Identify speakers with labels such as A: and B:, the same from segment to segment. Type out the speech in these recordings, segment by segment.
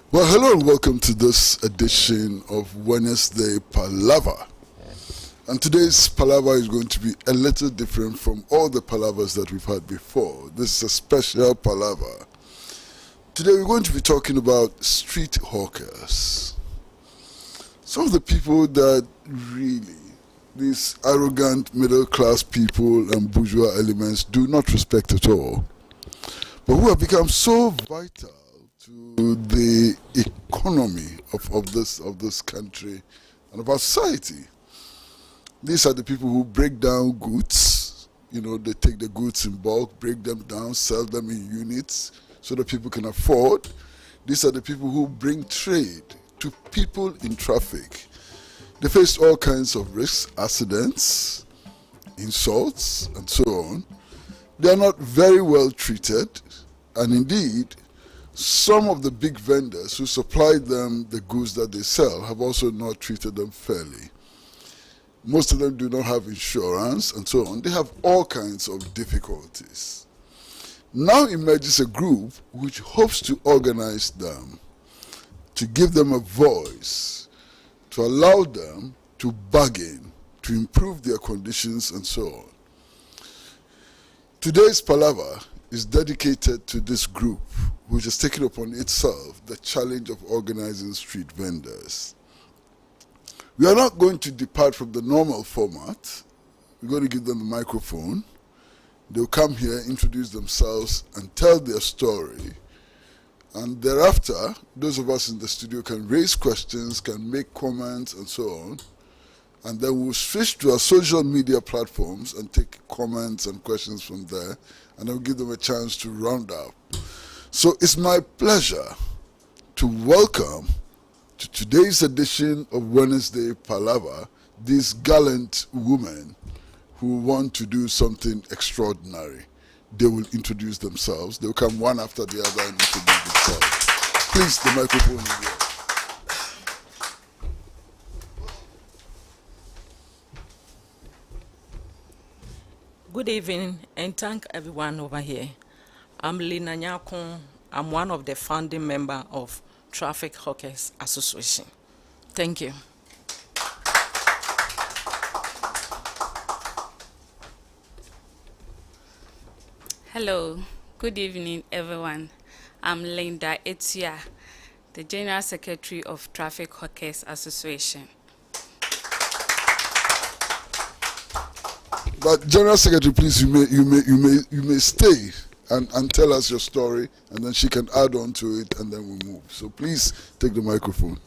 A: Well, hello and welcome to this edition of Wednesday Palaver. And today's Palaver is going to be a little different from all the Palavers that we've had before. This is a special Palaver. Today we're going to be talking about street hawkers. Some of the people that really, these arrogant middle-class people and bourgeois elements do not respect at all, but who have become so vital to the economy of this country and of our society. These are the people who break down goods. You know, they take the goods in bulk, break them down, sell them in units so that people can afford. These are the people who bring trade to people in traffic. They face all kinds of risks, accidents, insults, and so on. They are not very well treated, and indeed, some of the big vendors who supply them the goods that they sell have also not treated them fairly. Most of them do not have insurance and so on. They have all kinds of difficulties. Now emerges a group which hopes to organize them, to give them a voice, to allow them to bargain, to improve their conditions and so on. Today's Palaver is dedicated to this group which has taken upon itself the challenge of organizing street vendors. We are not going to depart from the normal format. We're going to give them the microphone. They'll come here, introduce themselves, and tell their story. And thereafter, those of us in the studio can raise questions, can make comments, and so on. And then we'll switch to our social media platforms and take comments and questions from there, and then we'll give them a chance to round up. So it's my pleasure to welcome to today's edition of Wednesday Palaver these gallant women who want to do something extraordinary. They will introduce themselves. They'll come one after the other and introduce themselves. Please, the microphone is yours.
B: Good evening and thank everyone over here. I'm Lina Nyakon. I'm one of the founding members of Traffic Hawkers Association. Thank you.
C: Hello, good evening everyone. I'm Linda Etia, the General Secretary of Traffic Hawkers Association.
A: But General Secretary, please, you may stay and tell us your story, and then she can add on to it, and then we'll move. So please take the microphone.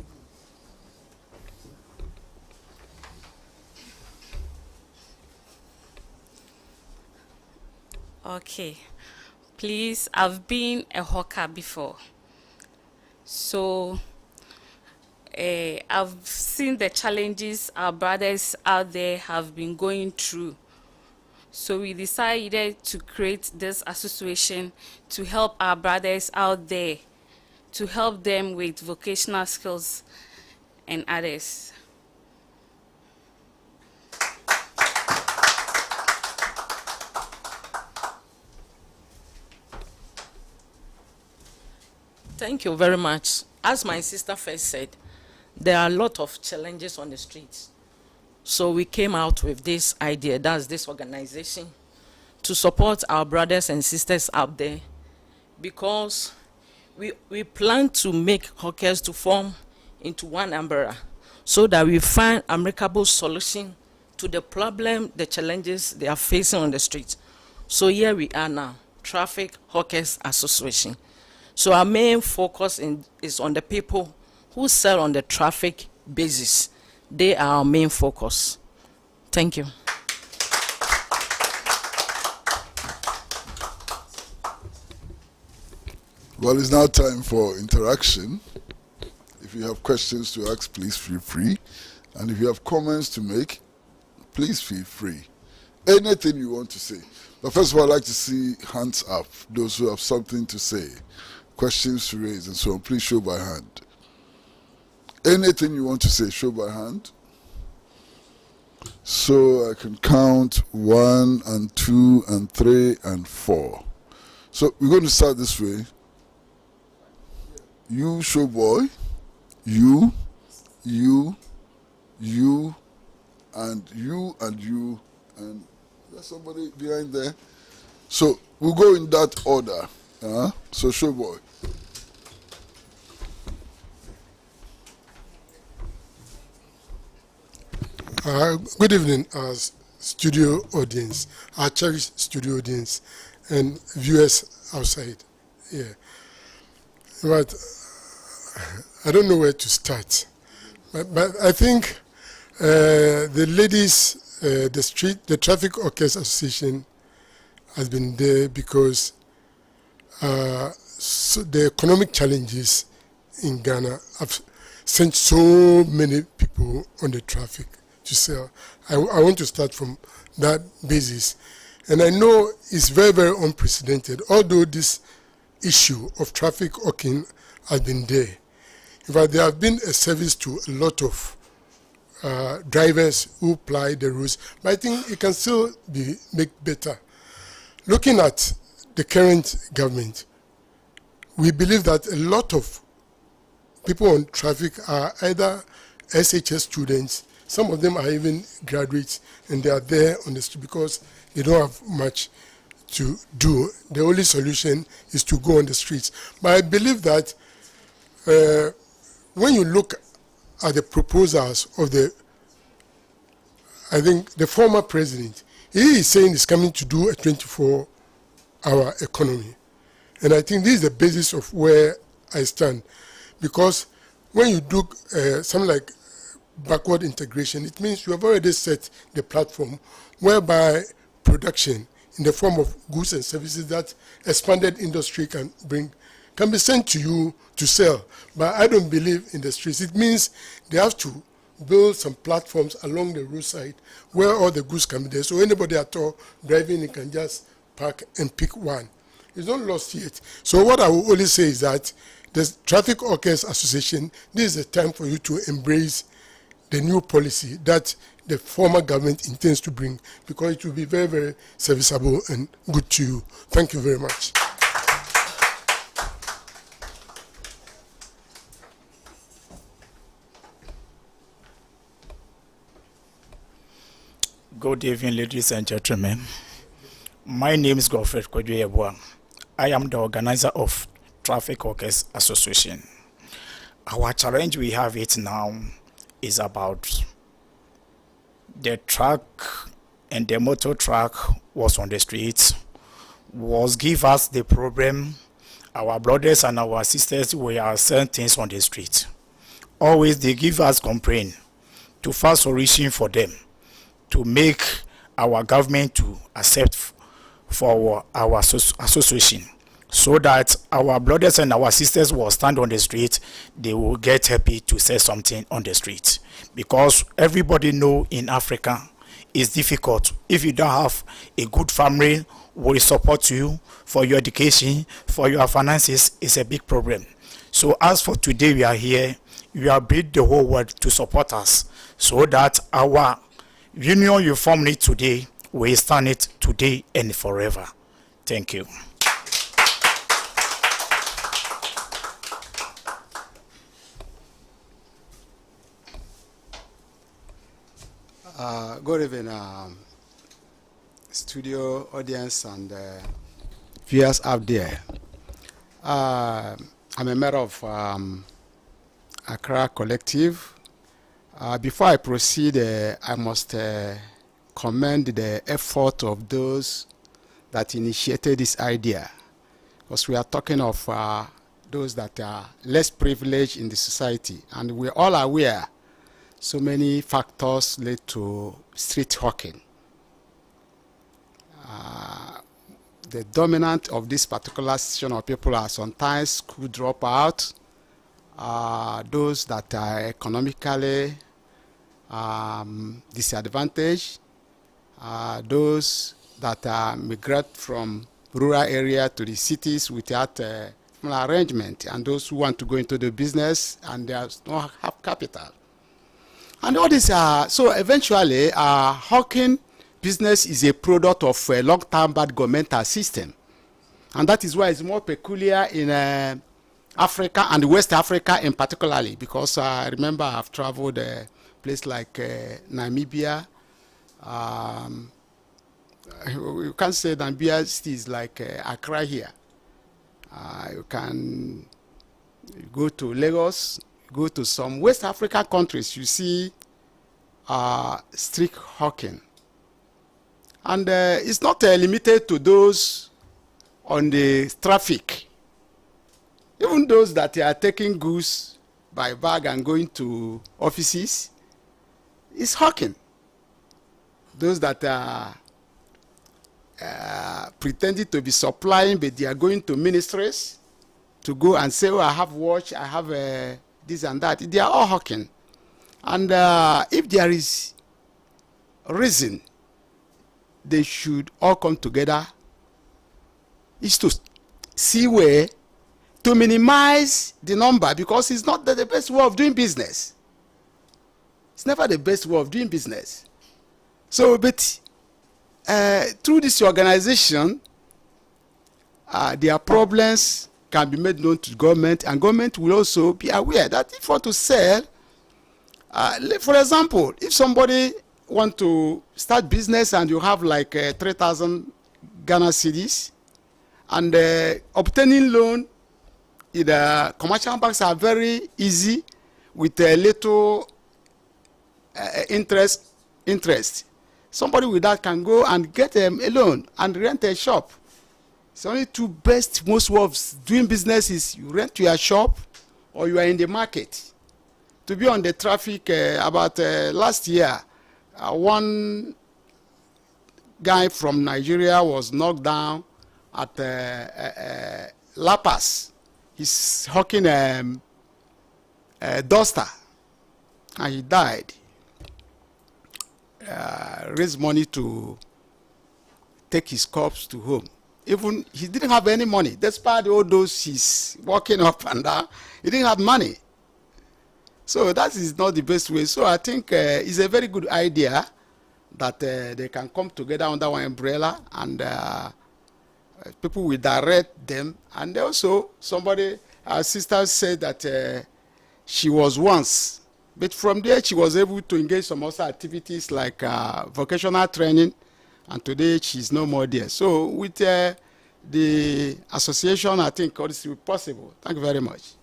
C: Okay, please, I've been a hawker before, so I've seen the challenges our brothers out there have been going through. So we decided to create this association to help our brothers out there, to help them with vocational skills and others.
B: Thank you very much. As my sister first said, there are a lot of challenges on the streets. So we came out with this idea, that's this organization, to support our brothers and sisters out there, because we plan to make hawkers to form into one umbrella so that we find amicable solution to the problem, the challenges they are facing on the streets. So here we are now, Traffic Hawkers Association. So our main focus is on the people who sell on the traffic basis. They are our main focus. Thank you.
A: Well, it's now time for interaction. If you have questions to ask, please feel free. And if you have comments to make, please feel free. Anything you want to say. But first of all, I'd like to see hands up, those who have something to say, questions to raise, and so on. Please show by hand. Anything you want to say, show by hand. So I can count 1 and 2 and 3 and 4. So we're going to start this way. you, Showboy, you, and there's somebody behind there. So we'll go in that order. So Showboy.
D: Good evening, studio audience, our cherished studio audience, and viewers outside. Yeah, but I don't know where to start. But I think the ladies, the Traffic Workers Association has been there because so the economic challenges in Ghana have sent so many people on the traffic to sell. I want to start from that basis. And I know it's very, very unprecedented, although this issue of traffic hawking has been there. In fact, there have been a service to a lot of drivers who ply the rules, but I think it can still be made better. Looking at the current government, we believe that a lot of people on traffic are either SHS students. Some of them are even graduates, and they are there on the street because they don't have much to do. The only solution is to go on the streets. But I believe that when you look at the proposals of I think the former president, he is saying he's coming to do a 24-hour economy. And I think this is the basis of where I stand. Because when you do something like backward integration, it means you have already set the platform whereby production in the form of goods and services that expanded industry can be sent to you to sell. But I don't believe in the streets. It means they have to build some platforms along the roadside where all the goods can be there. So anybody at all driving, it can just park and pick one. It's not lost yet. So what I will only say is that the Traffic Workers Association, this is a time for you to embrace the new policy that the former government intends to bring, because it will be very, very serviceable and good to you. Thank you very much.
E: Good evening, ladies and gentlemen. My name is Godfred Kwadwe. I am the organizer of Traffic Workers Association. Our challenge we have it now is about the truck and the motor truck was on the streets, was give us the problem. Our brothers and our sisters were selling things on the street. Always they give us complaint to find solution for them, to make our government to accept for our association, so that our brothers and our sisters will stand on the street, they will get happy to say something on the street. Because everybody know in Africa it's difficult. If you don't have a good family will support you for your education, for your finances, it's a big problem. So as for today, we are here, we are bid the whole world to support us, so that our union you formed it today, we stand it today and forever. Thank you.
F: Good evening, studio audience and viewers out there. I'm a member of Accra Collective. Before I proceed, I must commend the effort of those that initiated this idea, because we are talking of those that are less privileged in the society, and we're all aware so many factors lead to street hawking. The dominant of this particular section of people are sometimes school dropout, those that are economically disadvantaged, those that migrate from rural area to the cities without arrangement, and those who want to go into the business and they don't have capital. And all these are, so eventually, hawking business is a product of a long-term bad governmental system. And that is why it's more peculiar in Africa and West Africa in particularly, because I remember I've traveled a place like Namibia. You can't say Namibia is like Accra here. You can go to Lagos, go to some West African countries, you see street hawking. And it's not limited to those on the traffic. Even those that are taking goods by bag and going to offices, it's hawking. Those that are pretending to be supplying, but they are going to ministries to go and say, oh, I have watch, I have this and that. They are all hawking. And if there is reason they should all come together, is to see where to minimize the number, because it's not the best way of doing business. It's never the best way of doing business. So, but through this organization, their problems can be made known to government, and government will also be aware that if you want to sell, for example, if somebody want to start business and you have like 3,000 Ghana cedis, and obtaining loan in the commercial banks are very easy with a little interest. Somebody with that can go and get a loan and rent a shop. It's only two best most ways of doing business is you rent your shop or you are in the market. To be on the traffic, about last year, one guy from Nigeria was knocked down at La Paz. He's hawking a duster, and he died. Raised money to take his corpse to home. Even he didn't have any money, despite all those he's walking up and down. He didn't have money. So that is not the best way. So I think it's a very good idea that they can come together under one umbrella, and people will direct them. And also somebody, our sister said that she was once, but from there she was able to engage some other activities like vocational training, and today she's no more there. So with the association, I think all this will be possible. Thank you very much.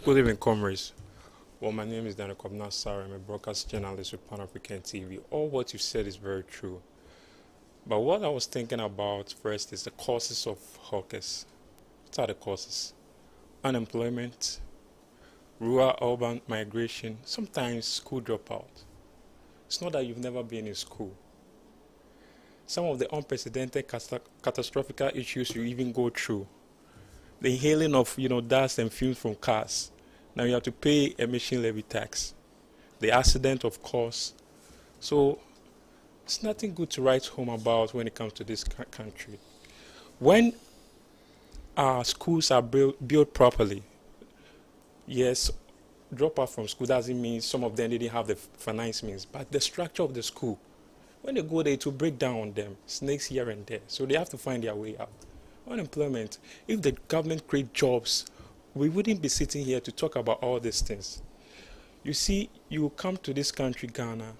G: Good evening, comrades. Well, my name is Daniel Kobnasar. I'm a broadcast journalist with Pan-African TV. All what you said is very true. But what I was thinking about first is the causes of hawkers. What are the causes? Unemployment, rural-urban migration, sometimes school dropout. It's not that you've never been in school. Some of the unprecedented catastrophic issues you even go through. The inhaling of dust and fumes from cars. Now you have to pay emission levy tax. The accident, of course. So it's nothing good to write home about when it comes to this country. When our schools are built properly, yes, drop out from school doesn't mean some of them didn't have the finance means, but the structure of the school, when they go there, it will break down on them, snakes here and there. So they have to find their way out. Unemployment, if the government create jobs, we wouldn't be sitting here to talk about all these things. You see, you come to this country, Ghana,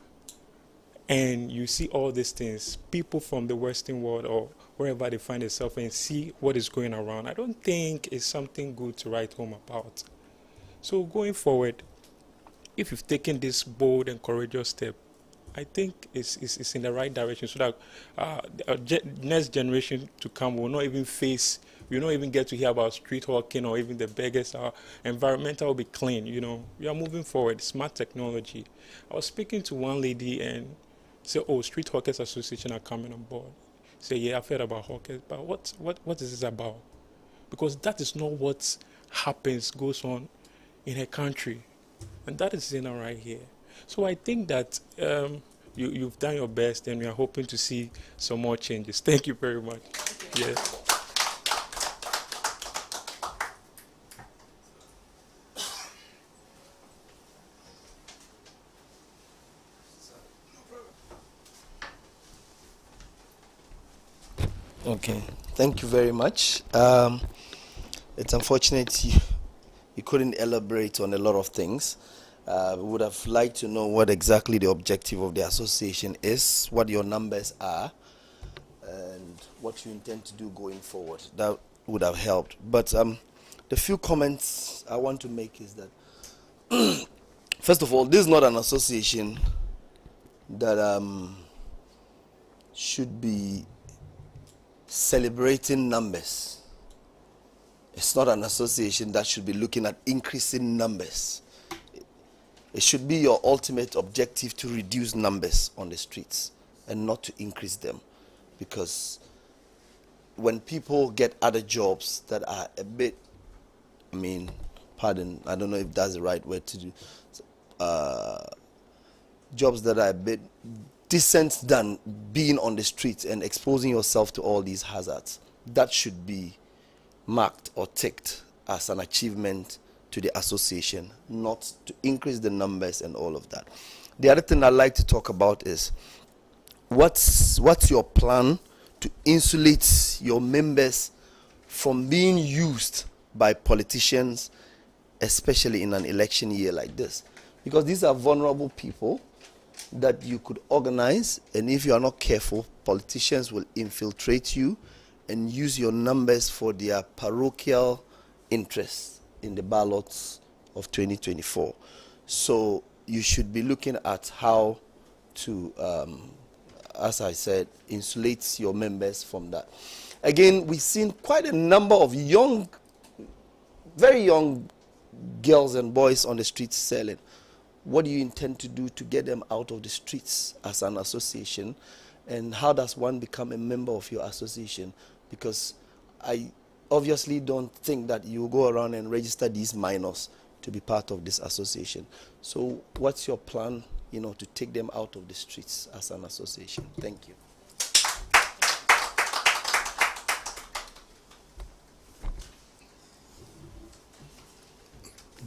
G: and you see all these things, people from the Western world or wherever they find themselves, and see what is going around. I don't think it's something good to write home about. So going forward, if you've taken this bold and courageous step, I think it's in the right direction, so that next generation to come will not even get to hear about street hawking or even the beggars. Our environmental will be clean. We are moving forward. Smart technology. I was speaking to one lady and said, "Oh, Street Hawkers Association are coming on board." Say, "Yeah, I've heard about hawkers, but what is this about?" Because that is not what goes on in a country, and that is in right here. So I think that you've done your best, and we are hoping to see some more changes. Thank you very much. Yes.
H: Okay, thank you very much. It's unfortunate you couldn't elaborate on a lot of things. We would have liked to know what exactly the objective of the association is, what your numbers are, and what you intend to do going forward. That would have helped. But the few comments I want to make is that, first of all, this is not an association that should be celebrating numbers. It's not an association that should be looking at increasing numbers. It should be your ultimate objective to reduce numbers on the streets and not to increase them. Because when people get other jobs that are a bit, pardon, I don't know if that's the right word to do, jobs that are a bit decent than being on the streets and exposing yourself to all these hazards, that should be marked or ticked as an achievement to the association, not to increase the numbers and all of that. The other thing I'd like to talk about is what's your plan to insulate your members from being used by politicians, especially in an election year like this? Because these are vulnerable people that you could organize, and if you are not careful, politicians will infiltrate you and use your numbers for their parochial interests in the ballots of 2024. So you should be looking at how to, as I said, insulate your members from that. Again, we've seen quite a number of young, very young girls and boys on the streets selling. What do you intend to do to get them out of the streets as an association? And how does one become a member of your association? Because I obviously don't think that you go around and register these minors to be part of this association. So what's your plan, to take them out of the streets as an association? Thank you.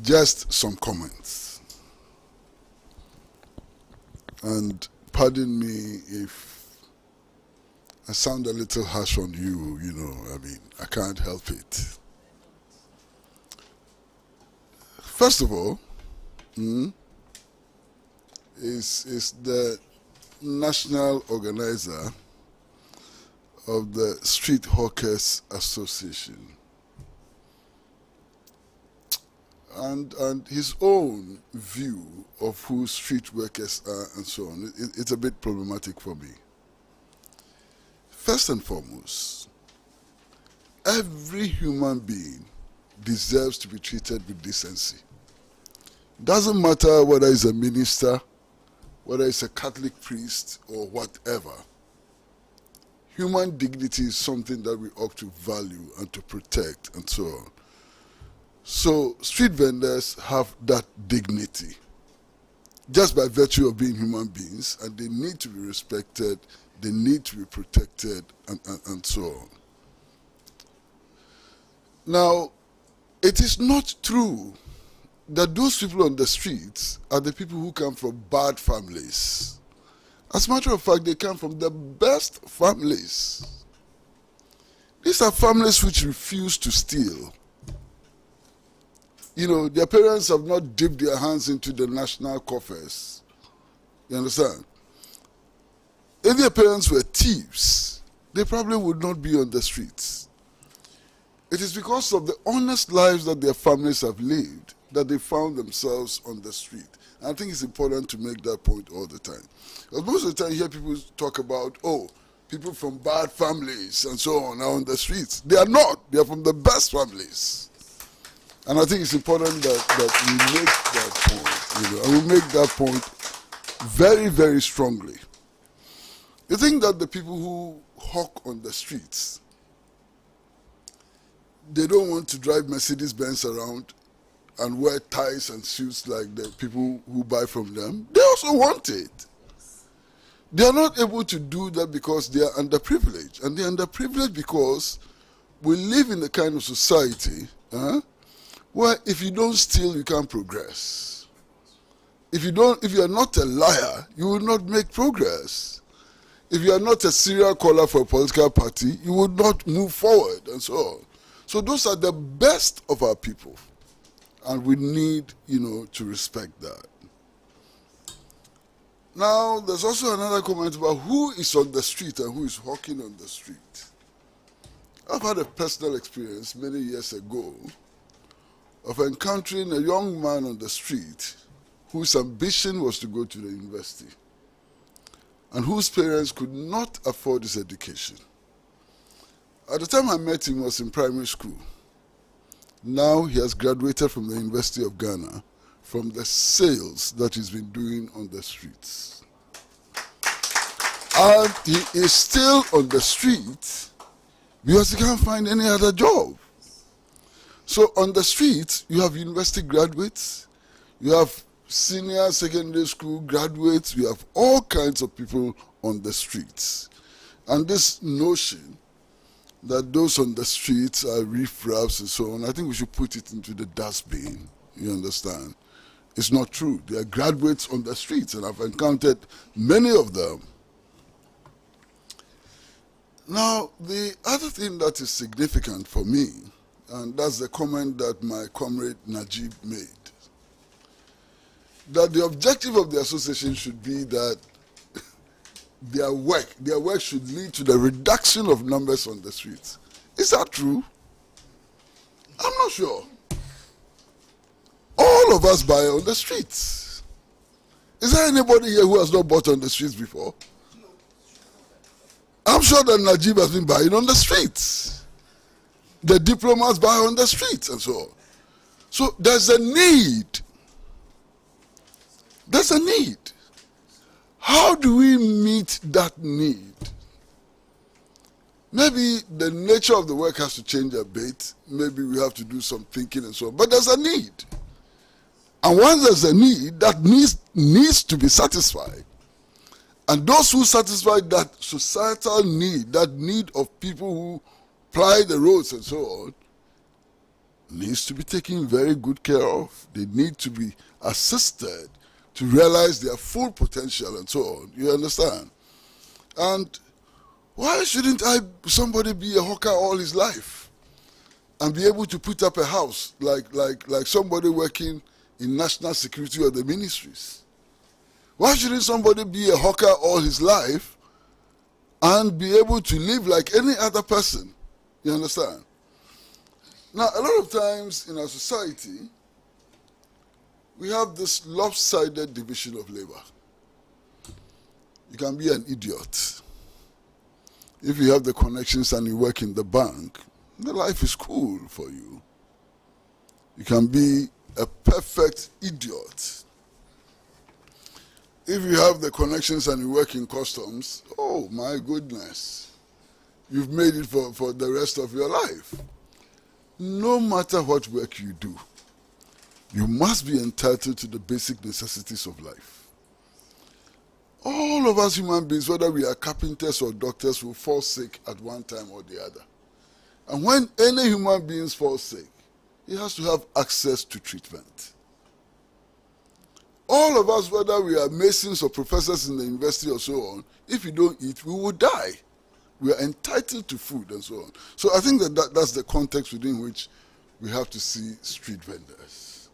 A: Just some comments. And pardon me if I sound a little harsh on you, I can't help it. First of all, is the national organizer of the Street Hawkers Association. And his own view of who street workers are and so on, it's a bit problematic for me. First and foremost, every human being deserves to be treated with decency. Doesn't matter whether he's a minister, whether he's a Catholic priest, or whatever. Human dignity is something that we ought to value and to protect and so on. So street vendors have that dignity just by virtue of being human beings, and they need to be respected, they need to be protected, and so on. Now, it is not true that those people on the streets are the people who come from bad families. As a matter of fact, they come from the best families. These are families which refuse to steal. Their parents have not dipped their hands into the national coffers. You understand? If their parents were thieves, they probably would not be on the streets. It is because of the honest lives that their families have lived that they found themselves on the street. And I think it's important to make that point all the time. Because most of the time you hear people talk about, people from bad families and so on are on the streets. They are not. They are from the best families. And I think it's important that we make that point, and we make that point very, very strongly. You think that the people who hawk on the streets, they don't want to drive Mercedes-Benz around and wear ties and suits like the people who buy from them? They also want it. They are not able to do that because they are underprivileged. And they are underprivileged because we live in the kind of society where if you don't steal, you can't progress. If you are not a liar, you will not make progress. If you are not a serial caller for a political party, you would not move forward and so on. So those are the best of our people. And we need, to respect that. Now, there's also another comment about who is on the street and who is hawking on the street. I've had a personal experience many years ago of encountering a young man on the street whose ambition was to go to the university and whose parents could not afford his education. At the time I met him, he was in primary school. Now he has graduated from the University of Ghana from the sales that he's been doing on the streets. And he is still on the street because he can't find any other job. So on the streets, you have university graduates, you have senior secondary school graduates, you have all kinds of people on the streets. And this notion that those on the streets are riffraffs and so on, I think we should put it into the dustbin, you understand? It's not true. There are graduates on the streets, and I've encountered many of them. Now, the other thing that is significant for me, and that's the comment that my comrade Najib made, that the objective of the association should be that their work should lead to the reduction of numbers on the streets. Is that true? I'm not sure. All of us buy on the streets. Is there anybody here who has not bought on the streets before? I'm sure that Najib has been buying on the streets. The diplomats buy on the streets and so on. So there's a need. There's a need. How do we meet that need? Maybe the nature of the work has to change a bit. Maybe we have to do some thinking and so on. But there's a need. And once there's a need, that needs to be satisfied. And those who satisfy that societal need, that need of people who ply the roads and so on, needs to be taken very good care of. They need to be assisted to realize their full potential and so on. You understand? And why shouldn't somebody be a hawker all his life and be able to put up a house like somebody working in national security or the ministries? Why shouldn't somebody be a hawker all his life and be able to live like any other person? You understand? Now, a lot of times in our society, we have this lopsided division of labor. You can be an idiot. If you have the connections and you work in the bank, the life is cool for you. You can be a perfect idiot. If you have the connections and you work in customs, oh my goodness, you've made it for the rest of your life. No matter what work you do, you must be entitled to the basic necessities of life. All of us human beings, whether we are carpenters or doctors, will fall sick at one time or the other. And when any human being falls sick, he has to have access to treatment. All of us, whether we are masons or professors in the university or so on, if we don't eat, we will die. We are entitled to food and so on. So I think that's the context within which we have to see street vendors.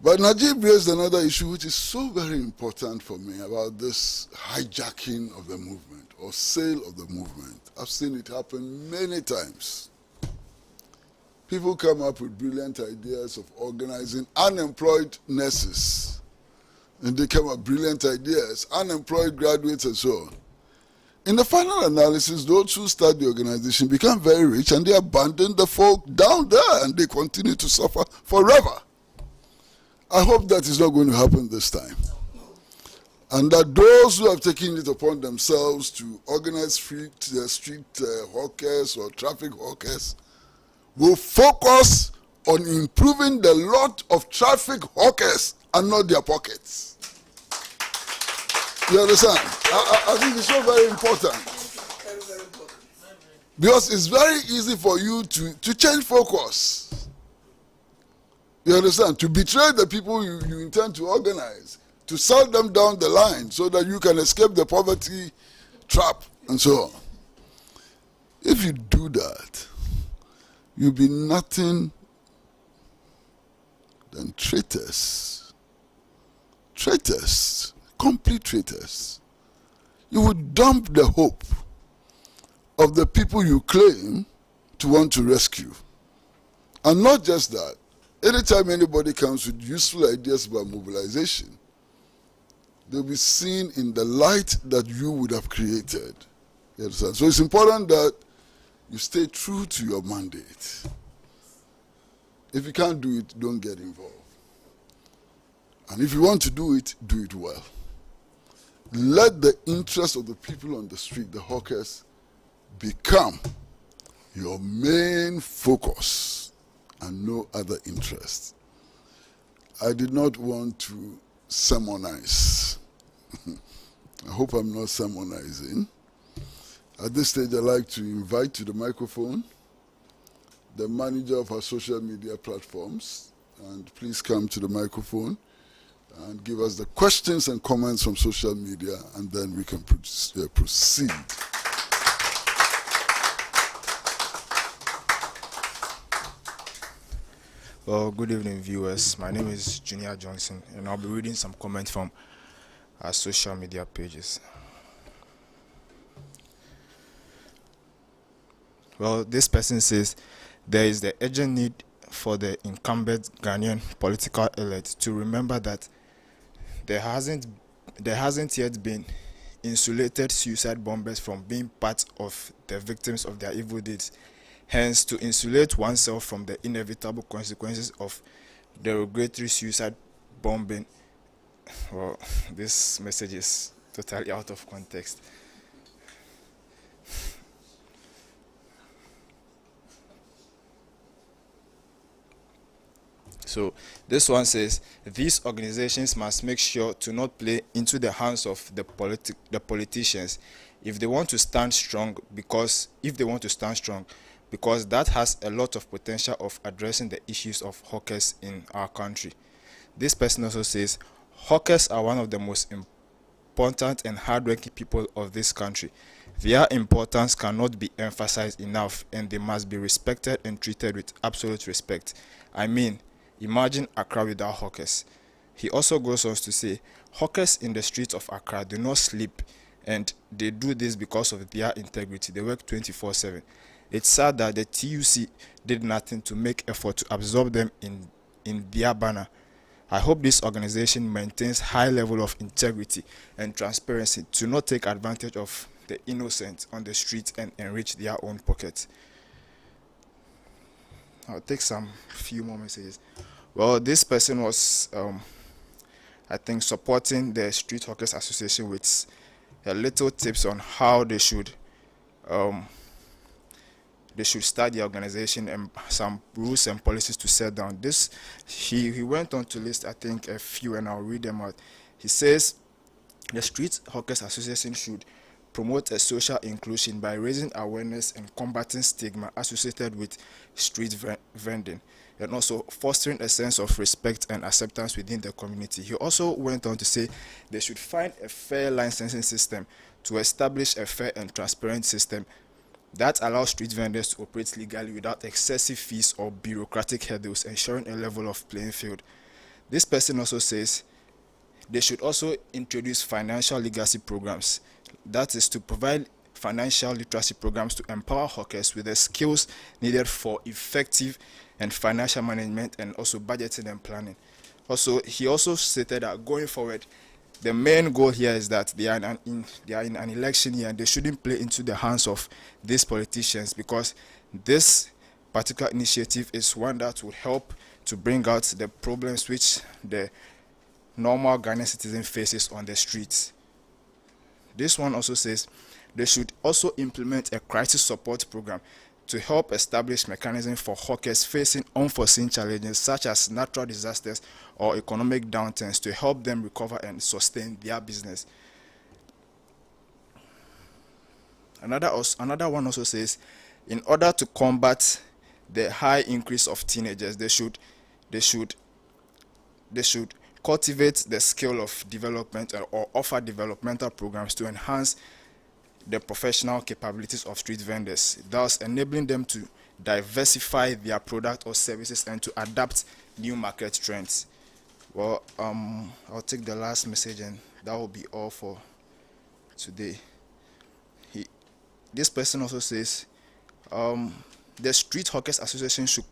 A: But Najib raised another issue which is so very important for me about this hijacking of the movement or sale of the movement. I've seen it happen many times. People come up with brilliant ideas of organizing unemployed nurses. And they come up with brilliant ideas, unemployed graduates and so on. In the final analysis, those who start the organization become very rich and they abandon the folk down there and they continue to suffer forever. I hope that is not going to happen this time. And that those who have taken it upon themselves to organize street hawkers or traffic hawkers will focus on improving the lot of traffic hawkers and not their pockets. You understand? I think it's so very important. Because it's very easy for you to change focus. You understand? To betray the people you intend to organize, to sell them down the line so that you can escape the poverty trap and so on. If you do that, you'll be nothing than traitors. Traitors, complete traitors. You would dump the hope of the people you claim to want to rescue. And not just that, anytime anybody comes with useful ideas about mobilization, they'll be seen in the light that you would have created. You understand? So it's important that you stay true to your mandate. If you can't do it, don't get involved. And if you want to do it well. Let the interest of the people on the street, the hawkers, become your main focus and no other interest. I did not want to sermonize. I hope I'm not sermonizing. At this stage, I'd like to invite to the microphone the manager of our social media platforms, and please come to the microphone and give us the questions and comments from social media, and then we can proceed.
I: Well, good evening, viewers. My name is Junior Johnson, and I'll be reading some comments from our social media pages. Well, this person says, there is the urgent need for the incumbent Ghanaian political elite to remember that there hasn't yet been insulated suicide bombers from being part of the victims of their evil deeds. Hence, to insulate oneself from the inevitable consequences of derogatory suicide bombing. Well, this message is totally out of context. So this one says, these organizations must make sure to not play into the hands of the politicians if they want to stand strong, because that has a lot of potential of addressing the issues of hawkers in our country. This person also says, hawkers are one of the most important and hardworking people of this country. Their importance cannot be emphasized enough, and they must be respected and treated with absolute respect. I mean, imagine Accra without hawkers. He also goes on to say, hawkers in the streets of Accra do not sleep, and they do this because of their integrity. They work 24/7. It's sad that the TUC did nothing to make effort to absorb them in their banner. I hope this organization maintains high level of integrity and transparency to not take advantage of the innocent on the street and enrich their own pockets. I'll take some few more messages. Well, this person was, I think, supporting the Street Hawkers Association with a little tips on how they should start the organization and some rules and policies to set down. This he went on to list, I think, a few, and I'll read them out. He says the Street Hawkers Association should promote a social inclusion by raising awareness and combating stigma associated with street vending, and also fostering a sense of respect and acceptance within the community. He also went on to say they should find a fair licensing system to establish a fair and transparent system that allows street vendors to operate legally without excessive fees or bureaucratic hurdles, ensuring a level of playing field. This person also says they should also introduce financial literacy programs. That is to provide financial literacy programs to empower hawkers with the skills needed for effective and financial management, and also budgeting and planning. Also, he also stated that going forward, the main goal here is that they are in an election year, and they shouldn't play into the hands of these politicians, because this particular initiative is one that will help to bring out the problems which the normal Ghanaian citizen faces on the streets. This one also says they should also implement a crisis support program to help establish mechanisms for hawkers facing unforeseen challenges such as natural disasters or economic downturns to help them recover and sustain their business. Another one also says, in order to combat the high increase of teenagers, they should cultivate the skill of development or offer developmental programs to enhance the professional capabilities of street vendors, thus enabling them to diversify their product or services and to adapt new market trends. Well, I'll take the last message and that will be all for today. This person also says the Street Hawkers Association should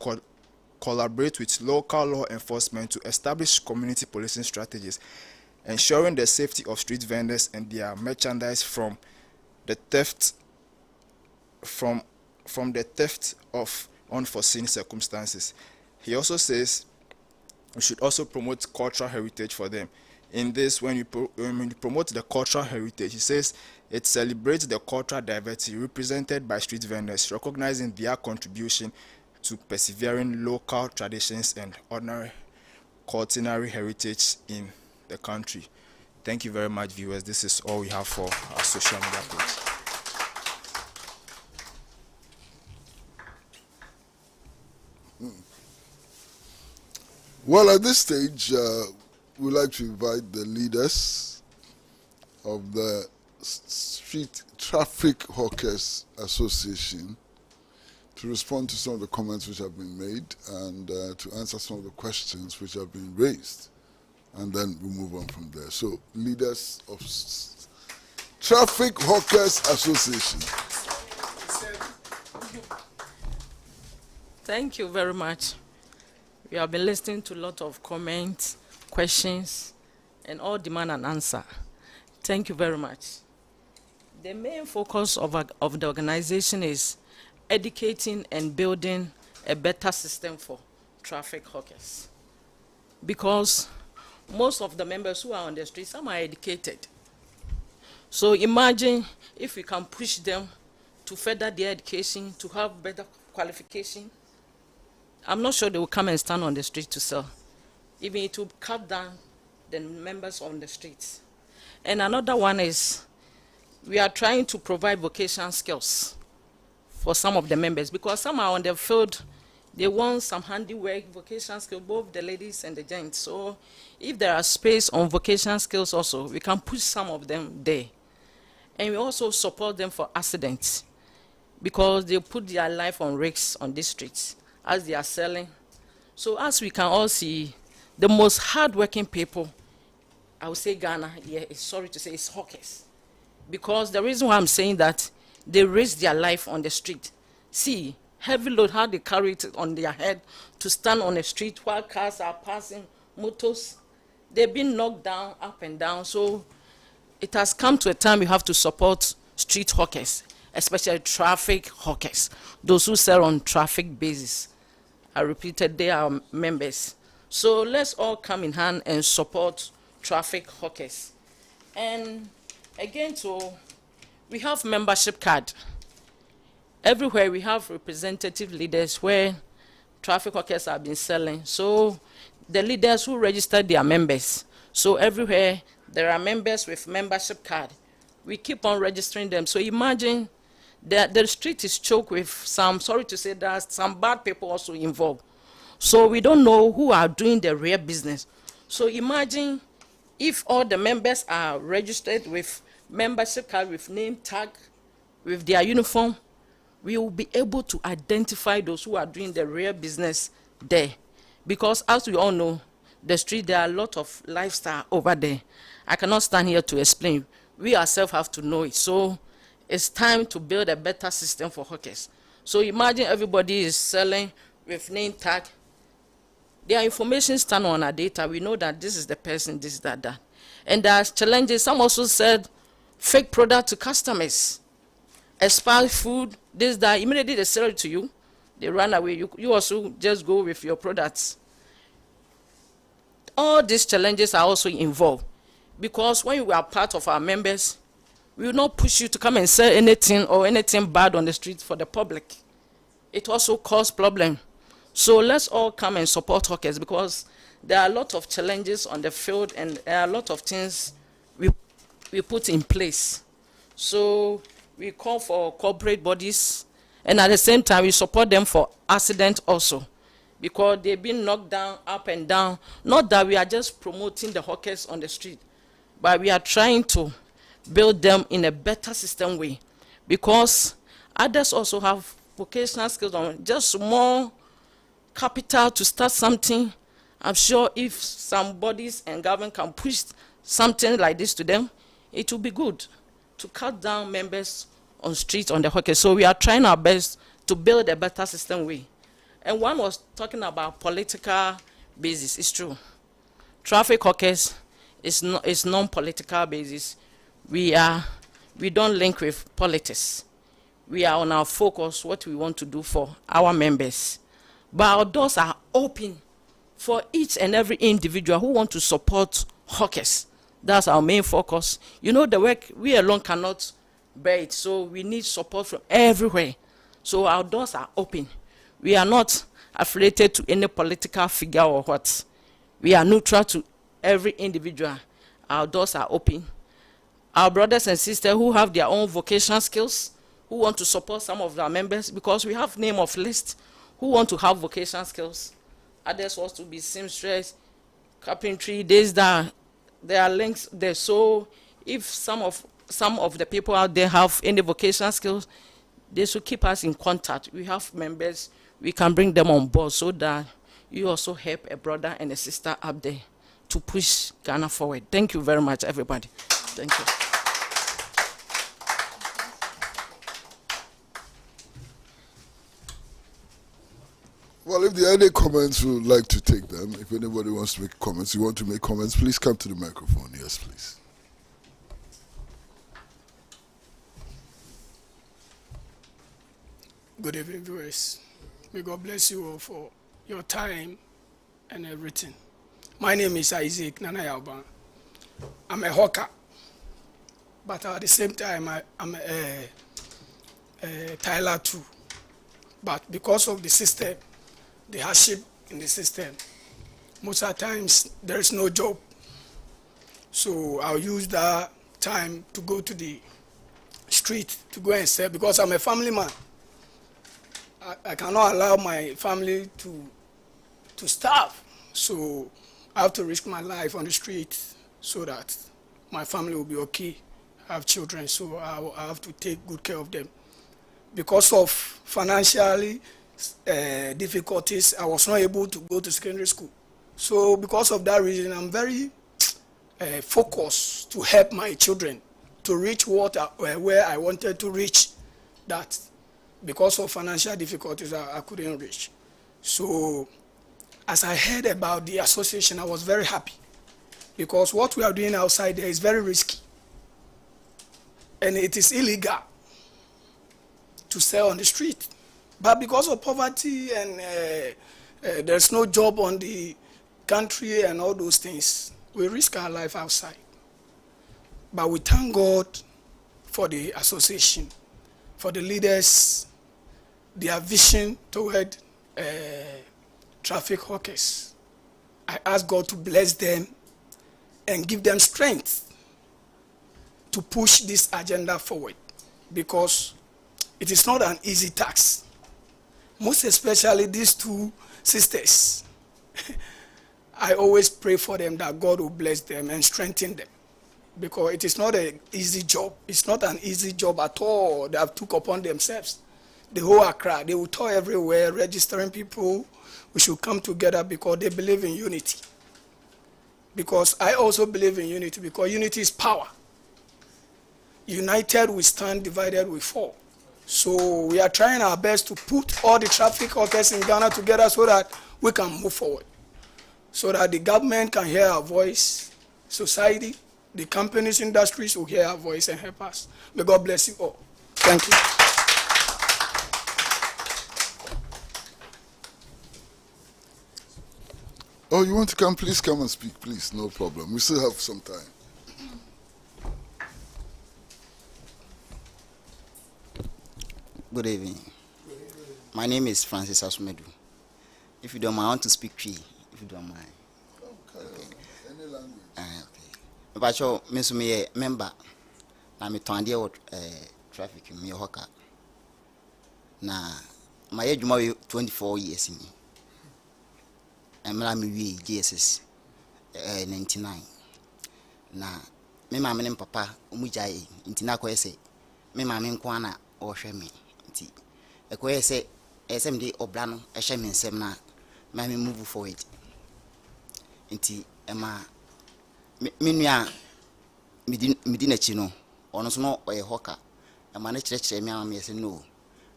I: collaborate with local law enforcement to establish community policing strategies, ensuring the safety of street vendors and their merchandise from the theft of unforeseen circumstances. He also says we should also promote cultural heritage for them. In this, when you promote the cultural heritage, he says it celebrates the cultural diversity represented by street vendors, recognizing their contribution to persevering local traditions and ordinary culinary heritage in the country. Thank you very much, viewers. This is all we have for our social media page.
A: Well, at this stage, we'd like to invite the leaders of the Street Traffic Hawkers Association to respond to some of the comments which have been made and to answer some of the questions which have been raised. And then we'll move on from there. So, leaders of Traffic Hawkers Association.
B: Thank you very much. We have been listening to a lot of comments, questions, and all demand and answer. Thank you very much. The main focus of the organization is educating and building a better system for traffic hawkers. Because most of the members who are on the street, some are educated. So imagine if we can push them to further their education, to have better qualification. I'm not sure they will come and stand on the street to sell. Even it will cut down the members on the streets. And another one is we are trying to provide vocational skills for some of the members because some are on the field, they want some handiwork, vocational skills, both the ladies and the gents. So if there are space on vocational skills also, we can push some of them there. And we also support them for accidents because they put their life on risks on these streets as they are selling. So as we can all see, the most hardworking people, I would say Ghana, sorry to say, it's hawkers. Because the reason why I'm saying that, they risk their life on the street. See, heavy load, how they carry it on their head to stand on the street while cars are passing, motors. They've been knocked down, up and down. So it has come to a time you have to support street hawkers, especially traffic hawkers, those who sell on traffic basis. I repeated, they are members. So let's all come in hand and support traffic hawkers. And again, we have membership card. Everywhere we have representative leaders where traffic hawkers have been selling. So the leaders who registered their members. So everywhere there are members with membership card. We keep on registering them. So imagine that the street is choked with some, sorry to say that, some bad people also involved. So we don't know who are doing the real business. So imagine if all the members are registered with membership card, with name tag, with their uniform, we will be able to identify those who are doing the real business there. Because as we all know, the street, there are a lot of lifestyle over there. I cannot stand here to explain. We ourselves have to know it. So it's time to build a better system for hawkers. So imagine everybody is selling with name tag. Their information stand on our data. We know that this is the person, this, that. And there's challenges. Some also said fake product to customers. Expired food, this, that. Immediately they sell it to you. They run away. You also just go with your products. All these challenges are also involved. Because when you are part of our members, we will not push you to come and sell anything or anything bad on the street for the public. It also causes problems. So let's all come and support hawkers because there are a lot of challenges on the field and there are a lot of things we put in place. So we call for corporate bodies and at the same time we support them for accident also. because they've been knocked down, up and down. Not that we are just promoting the hawkers on the street, but we are trying to build them in a better system way, because others also have vocational skills on just more capital to start something. I'm sure if some bodies and government can push something like this to them, it will be good to cut down members on streets on the hawkers. So we are trying our best to build a better system way. And one was talking about political basis. It's true. Traffic hawkers is non-political basis. We don't link with politics. We are on our focus, what we want to do for our members. But our doors are open for each and every individual who want to support hawkers. That's our main focus. You know, the work, we alone cannot bear it, so we need support from everywhere. So our doors are open. We are not affiliated to any political figure or what. We are neutral to every individual. Our doors are open. Our brothers and sisters who have their own vocational skills, who want to support some of our members, because we have name of list, who want to have vocational skills. Others want to be seamstress, carpentry, this, that. There are links there. So if some of the people out there have any vocational skills, they should keep us in contact. We have members, we can bring them on board so that you also help a brother and a sister up there to push Ghana forward. Thank you very much, everybody. Thank you.
A: Well, if there are any comments, we would like to take them. If anybody wants to make comments, you want to make comments, please come to the microphone. Yes, please.
J: Good evening, viewers. May God bless you all for your time and everything. My name is Isaac Nanayalban. I'm a hawker, but at the same time, I'm a Tyler too. But because of the system, the hardship in the system, most of the times there is no job. So I'll use that time to go to the street to go and sell, because I'm a family man. I cannot allow my family to starve. So I have to risk my life on the street so that my family will be okay. I have children, so I have to take good care of them. Because of financially difficulties, I was not able to go to secondary school. So because of that reason, I'm very focused to help my children to reach where I wanted to reach. That because of financial difficulties, I couldn't reach. So as I heard about the association, I was very happy, because what we are doing outside there is very risky, and it is illegal to sell on the street. But because of poverty and there's no job on the country and all those things, we risk our life outside. But we thank God for the association, for the leaders, their vision toward traffic hawkers. I ask God to bless them and give them strength to push this agenda forward, because it is not an easy task. Most especially these two sisters. I always pray for them that God will bless them and strengthen them, because it is not an easy job. It's not an easy job at all. They have took upon themselves. The whole Accra, they will tour everywhere, registering people. We should come together because they believe in unity. Because I also believe in unity, because unity is power. United we stand, divided we fall. So we are trying our best to put all the traffic hawkers in Ghana together so that we can move forward, so that the government can hear our voice, society, the companies, industries will hear our voice and help us. May God bless you all. Thank you.
A: Oh, you want to come? Please come and speak, please. No problem. We still have some time.
K: Good evening. My name is Francis Asumedu. If you don't mind, I want to speak Cree, if you don't mind.
A: Okay. Any language?
K: Okay. But you, Miss me a member. I'm a Tandia traffic in your hawker. Now, my age might be 24 years in me. emra me wi GSS 99 na me ma me papa omu jae nti na ko ese me ma me nko ana o hwe me nti e ko ese esem de obra no e hye me nsem na ma me move forward nti ema me nua medi na chi no ono so no oye hoka ema na kire me ama me ese no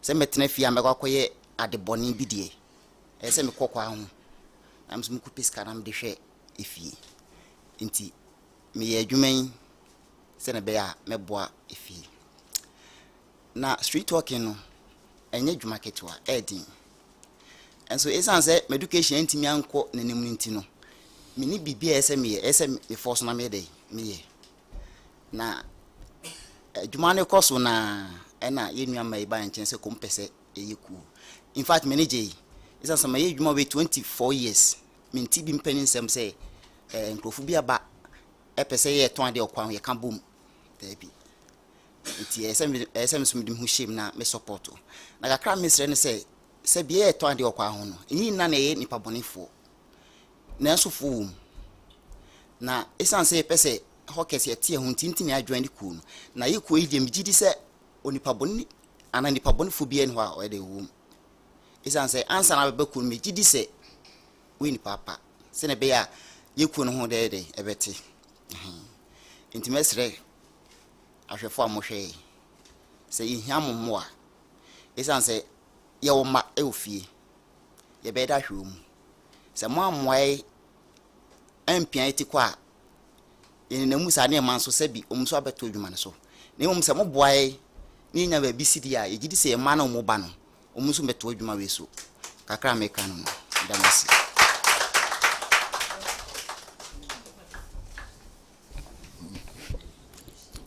K: se metena fia me kwakoye adeboni bidie ese me kokwa ho am so mku piska na me de hwe efie nti me ye adwuman se na be ya meboa efie na street walking no enye dwuma ketwa edin enso esan se education ntimi anko nanem nti no me ni bibia ese me force na me dey me ye na dwuma ne koso na ena ye nua mai ba nchen se kompese eyeku in fact manage esan se me dwuma we 24 years me nti bi mpani nsem se nkrofo bi aba epese ye ton ade okwan ye ka bom dabi nti esem so medim hu shame na me support na kakra mesre ne se bia ye ton ade okwan ho no yin na ye nipa bonefo na so fu na esan se pese hokes ye tie ho ntintimi adwan ku no na ye ko idem gidi se onipa boni ana nipa bonefo bia ne ho a o de wo esan se ansa na be ku me gidi se we nipa pa se ne be ya ye ku no ho de ebeti nti mesre ahwefo amohwe se ihia mommo a esan se ye wo ma e ofie ye be da hwe mu se mo amoai empia etikwa ene namu sa ne man so sabi omso abeto adwuma ne so na emom se mo boae ni nya ba bisidi a yegidi se ma na mo ba no omso beto adwuma we so kakra meka no damasi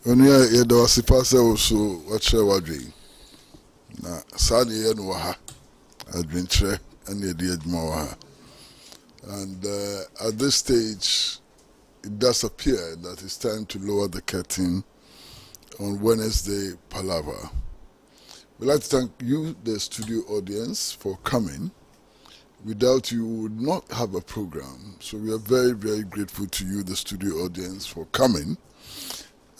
A: onu ye do asipa se so wache wadwe na sa ne ye no ha adwentre and ye di adwuma wa ha. And at this stage, it does appear that it's time to lower the curtain on Wednesday Palaver. We'd like to thank you, the studio audience, for coming. Without you, we would not have a program. So we are very, very grateful to you, the studio audience, for coming.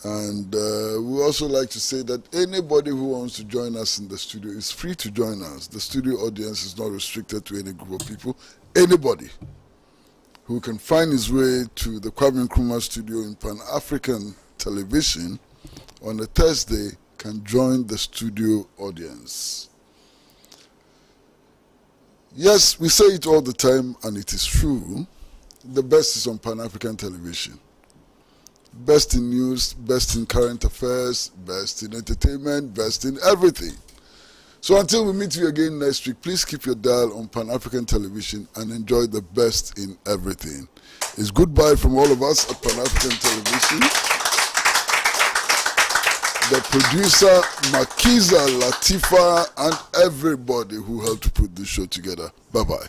A: And we also like to say that anybody who wants to join us in the studio is free to join us. The studio audience is not restricted to any group of people. Anybody who can find his way to the Kwame Nkrumah studio in Pan-African television on a Thursday can join the studio audience. Yes, we say it all the time, and it is true. The best is on Pan-African television. Best in news, best in current affairs, best in entertainment, best in everything. So until we meet you again next week, please keep your dial on Pan-African television and enjoy the best in everything. It's goodbye from all of us at Pan-African television. The producer, Makiza, Latifa, and everybody who helped to put this show together. Bye-bye.